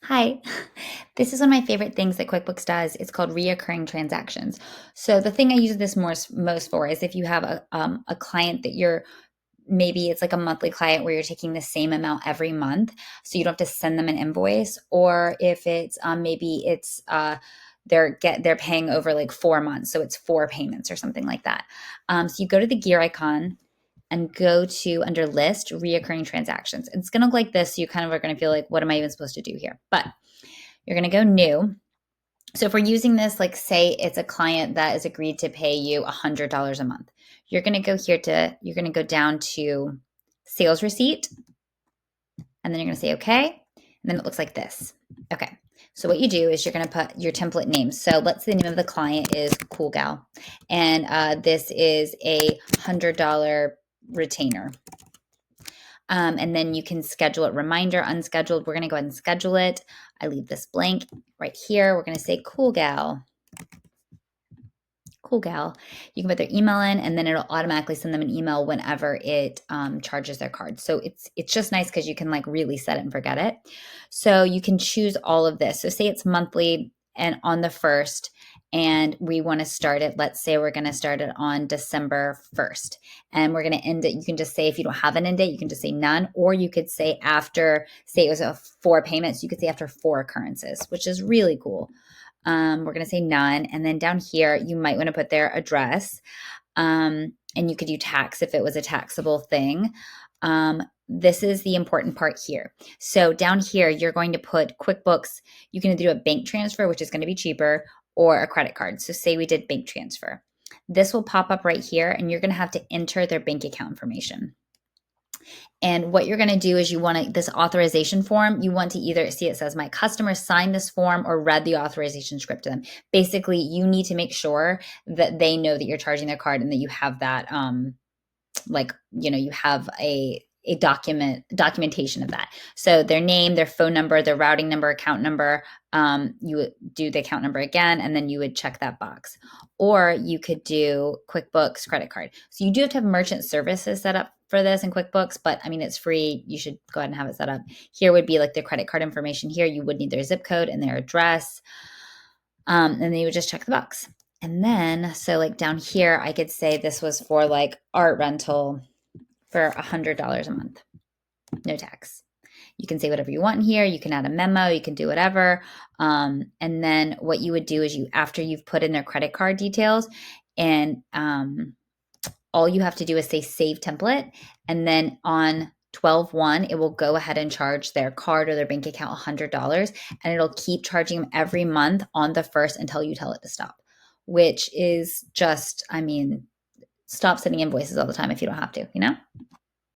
Hi. This is one of my favorite things that QuickBooks does. It's called reoccurring transactions. So the thing I use this most for is if you have a client that you're maybe it's like a monthly client where you're taking the same amount every month, so you don't have to send them an invoice, or if it's maybe it's they're paying over like 4 months, so it's four payments or something like that. So you go to the gear icon and go to under list reoccurring transactions. It's going to look like this. So you kind of are going to feel like, what am I even supposed to do here? But you're going to go new. So if we're using this, like say it's a client that has agreed to pay you $100 a month, you're going to go here you're going to go down to sales receipt, and then you're going to say okay. And then it looks like this. Okay. So what you do is you're going to put your template name. So let's say the name of the client is Cool Gal, and this is a $100 retainer. And then you can schedule it, reminder, unscheduled. We're going to go ahead and schedule it. I leave this blank right here. We're going to say Cool Gal. Cool Gal. You can put their email in, and then it'll automatically send them an email whenever it charges their card. So it's just nice because you can like really set it and forget it. So you can choose all of this. So say it's monthly and on the 1st, and we want to start it. Let's say we're going to start it on December 1st, and we're going to end it. You can just say, if you don't have an end date, you can just say none, or you could say after, say it was a 4 payments, you could say after 4 occurrences, which is really cool. We're going to say none. And then down here, you might want to put their address. And you could do tax if it was a taxable thing. This is the important part here. So down here, you're going to put QuickBooks. You can do a bank transfer, which is going to be cheaper, or a credit card. So say we did bank transfer. This will pop up right here, and you're going to have to enter their bank account information. And what you're going to do is you want this authorization form, you want to either see it says my customer signed this form or read the authorization script to them. Basically, you need to make sure that they know that you're charging their card and that you have that you have a documentation of that. So their name, their phone number, their routing number, account number, you would do the account number again, and then you would check that box. Or you could do QuickBooks credit card. So you do have to have merchant services set up for this in QuickBooks, but I mean, it's free. You should go ahead and have it set up. Here would be like the credit card information. Here you would need their zip code and their address. And then you would just check the box. And then, so like down here, I could say this was for like art rental for $100 a month, no tax. You can say whatever you want in here. You can add a memo. You can do whatever. And then what you would do is after you've put in their credit card details, and all you have to do is say save template. And then on 12/1, it will go ahead and charge their card or their bank account $100, and it'll keep charging them every month on the 1st until you tell it to stop, which is just, I mean, stop sending invoices all the time if you don't have to, you know?